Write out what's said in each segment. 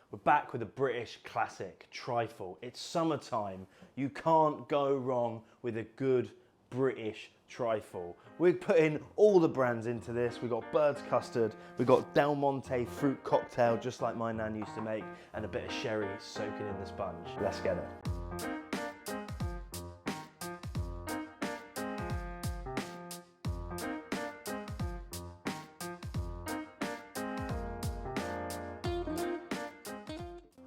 We're back with a British classic, Trifle. It's summertime. You can't go wrong with a good British trifle. We're putting all the brands into this. We've got Bird's Custard, we've got Del Monte fruit cocktail, just like my nan used to make, and a bit of sherry soaking in the sponge. Let's get it.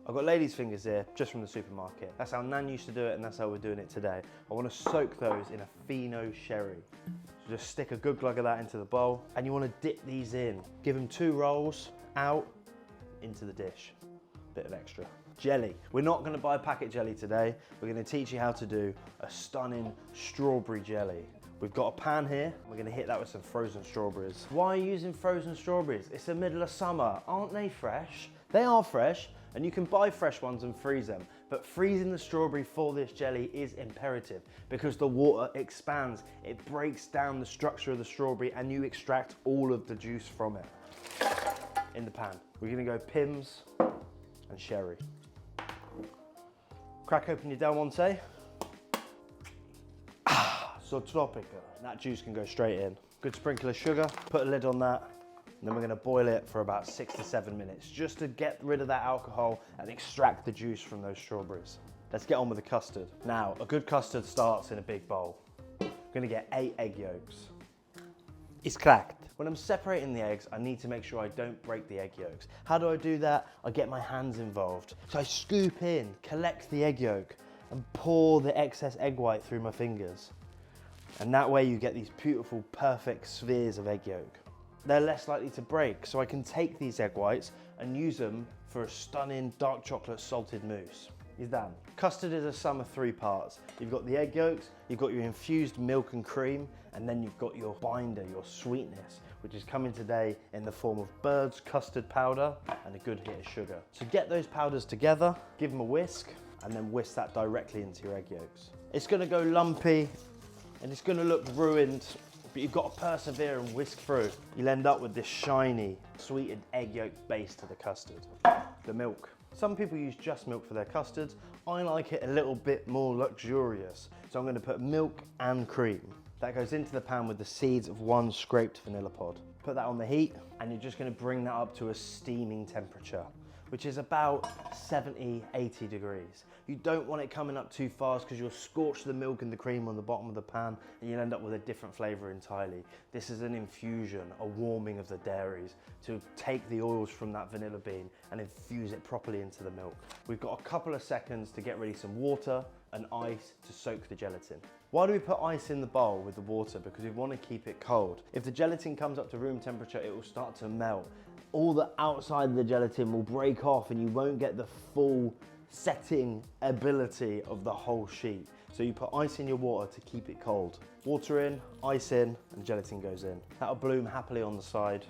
I've got ladies' fingers here, just from the supermarket. That's how Nan used to do it, and that's how we're doing it today. I want to soak those in a Fino sherry. So just stick a good glug of that into the bowl, and you want to dip these in. Give them 2 rolls, out, into the dish. Bit of extra. Jelly. We're not going to buy packet jelly today. We're going to teach you how to do a stunning strawberry jelly. We've got a pan here. We're going to hit that with some frozen strawberries. Why are you using frozen strawberries? It's the middle of summer. Aren't they fresh? They are fresh, and you can buy fresh ones and freeze them. But freezing the strawberry for this jelly is imperative because the water expands. It breaks down the structure of the strawberry and you extract all of the juice from it. In the pan, we're going to go Pimm's and sherry. Crack open your Del Monte. So tropical. That juice can go straight in. Good sprinkle of sugar, put a lid on that, and then we're gonna boil it for about 6 to 7 minutes, just to get rid of that alcohol and extract the juice from those strawberries. Let's get on with the custard. Now, a good custard starts in a big bowl. I'm gonna get 8 egg yolks. It's cracked. When I'm separating the eggs, I need to make sure I don't break the egg yolks. How do I do that? I get my hands involved. So I scoop in, collect the egg yolk, and pour the excess egg white through my fingers. And that way you get these beautiful, perfect spheres of egg yolk. They're less likely to break, so I can take these egg whites and use them for a stunning dark chocolate salted mousse. He's done. Custard is a sum of 3 parts. You've got the egg yolks, you've got your infused milk and cream, and then you've got your binder, your sweetness, which is coming today in the form of Bird's custard powder and a good hit of sugar. So get those powders together, give them a whisk, and then whisk that directly into your egg yolks. It's gonna go lumpy, and it's gonna look ruined, but you've got to persevere and whisk through. You'll end up with this shiny, sweetened egg yolk base to the custard. The milk. Some people use just milk for their custards. I like it a little bit more luxurious. So I'm gonna put milk and cream. That goes into the pan with the seeds of 1 scraped vanilla pod. Put that on the heat, and you're just gonna bring that up to a steaming temperature, which is about 70, 80 degrees. You don't want it coming up too fast because you'll scorch the milk and the cream on the bottom of the pan and you'll end up with a different flavor entirely. This is an infusion, a warming of the dairies to take the oils from that vanilla bean and infuse it properly into the milk. We've got a couple of seconds to get ready some water and ice to soak the gelatin. Why do we put ice in the bowl with the water? Because we want to keep it cold. If the gelatin comes up to room temperature, it will start to melt. All the outside of the gelatin will break off and you won't get the full setting ability of the whole sheet. So you put ice in your water to keep it cold. Water in, ice in, and gelatin goes in. That'll bloom happily on the side,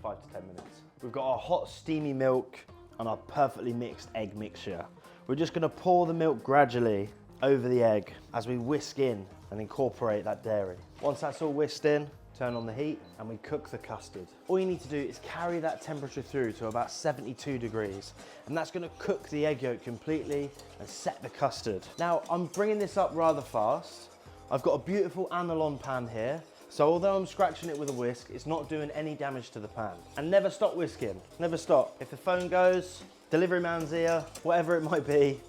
5 to 10 minutes. We've got our hot steamy milk and our perfectly mixed egg mixture. We're just gonna pour the milk gradually over the egg as we whisk in and incorporate that dairy. Once that's all whisked in, turn on the heat and we cook the custard. All you need to do is carry that temperature through to about 72 degrees and that's gonna cook the egg yolk completely and set the custard. Now I'm bringing this up rather fast. I've got a beautiful Anilon pan here, so although I'm scratching it with a whisk, it's not doing any damage to the pan. And never stop whisking, never stop. If the phone goes, delivery man's here, whatever it might be,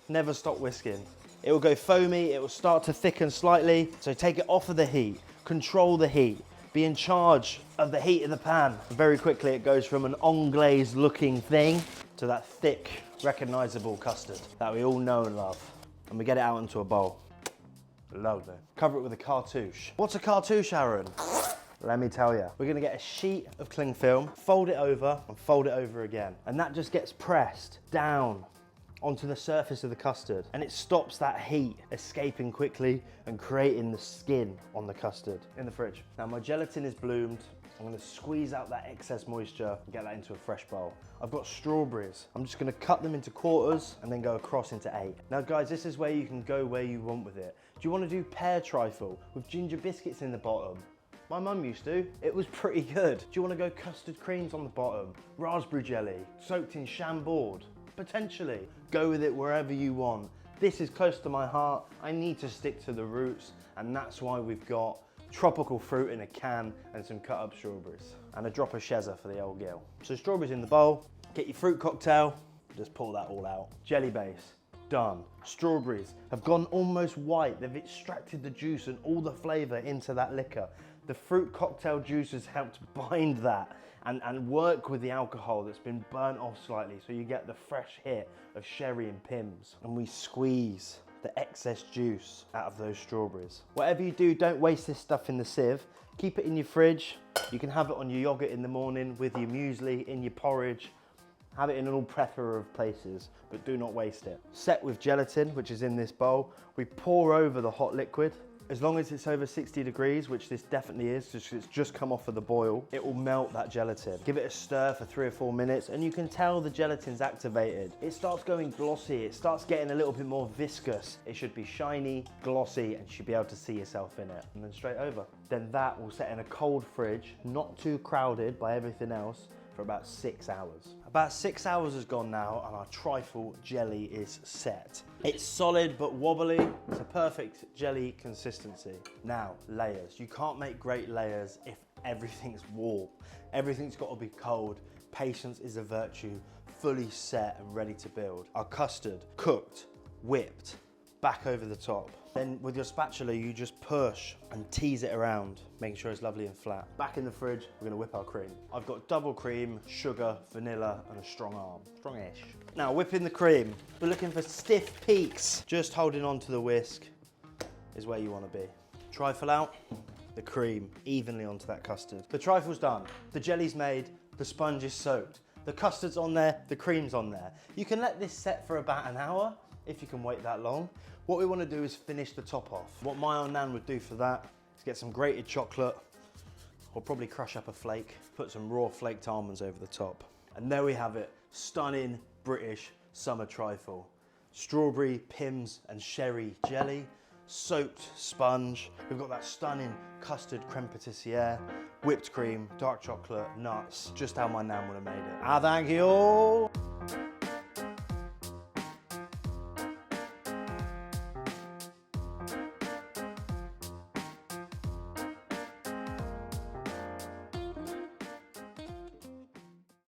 never stop whisking. It will go foamy, it will start to thicken slightly, so take it off of the heat. Control the heat, be in charge of the heat of the pan. Very quickly it goes from an anglaise looking thing to that thick, recognizable custard that we all know and love. And we get it out into a bowl. Lovely. Cover it with a cartouche. What's a cartouche, Aaron? Let me tell you. We're gonna get a sheet of cling film, fold it over and fold it over again. And that just gets pressed down onto the surface of the custard and it stops that heat escaping quickly and creating the skin on the custard. In the fridge. Now my gelatin is bloomed. I'm gonna squeeze out that excess moisture and get that into a fresh bowl. I've got strawberries. I'm just gonna cut them into quarters and then go across into 8. Now guys, this is where you can go where you want with it. Do you wanna do pear trifle with ginger biscuits in the bottom? My mum used to. It was pretty good. Do you wanna go custard creams on the bottom? Raspberry jelly, soaked in chambord? Potentially. Go with it wherever you want. This is close to my heart. I need to stick to the roots, and that's why we've got tropical fruit in a can and some cut up strawberries. And a drop of Shezza for the old girl. So strawberries in the bowl, get your fruit cocktail, just pour that all out. Jelly base, done. Strawberries have gone almost white. They've extracted the juice and all the flavor into that liquor. The fruit cocktail juice has helped bind that and work with the alcohol that's been burnt off slightly, so you get the fresh hit of sherry and Pimm's. And we squeeze the excess juice out of those strawberries. Whatever you do, don't waste this stuff in the sieve. Keep it in your fridge. You can have it on your yogurt in the morning, with your muesli, in your porridge. Have it in an all plethora of places, but do not waste it. Set with gelatin, which is in this bowl. We pour over the hot liquid. As long as it's over 60 degrees, which this definitely is, because it's just come off of the boil, it will melt that gelatin. Give it a stir for 3 or 4 minutes, and you can tell the gelatin's activated. It starts going glossy, it starts getting a little bit more viscous. It should be shiny, glossy, and you should be able to see yourself in it. And then straight over. Then that will set in a cold fridge, not too crowded by everything else, for about 6 hours. About 6 hours has gone now, and our trifle jelly is set. It's solid but wobbly. It's a perfect jelly consistency. Now, layers. You can't make great layers if everything's warm. Everything's got to be cold. Patience is a virtue, fully set and ready to build. Our custard, cooked, whipped, back over the top. Then with your spatula, you just push and tease it around, making sure it's lovely and flat. Back in the fridge, we're gonna whip our cream. I've got double cream, sugar, vanilla, and a strong arm. Strongish. Now, whipping the cream. We're looking for stiff peaks. Just holding on to the whisk is where you wanna be. Trifle out, the cream evenly onto that custard. The trifle's done. The jelly's made, the sponge is soaked. The custard's on there, the cream's on there. You can let this set for about an hour, if you can wait that long. What we want to do is finish the top off. What my old nan would do for that is get some grated chocolate, or probably crush up a flake, put some raw flaked almonds over the top. And there we have it, stunning British summer trifle. Strawberry, Pimm's and sherry jelly, soaked sponge. We've got that stunning custard creme patissiere, whipped cream, dark chocolate, nuts, just how my nan would have made it. Thank you all.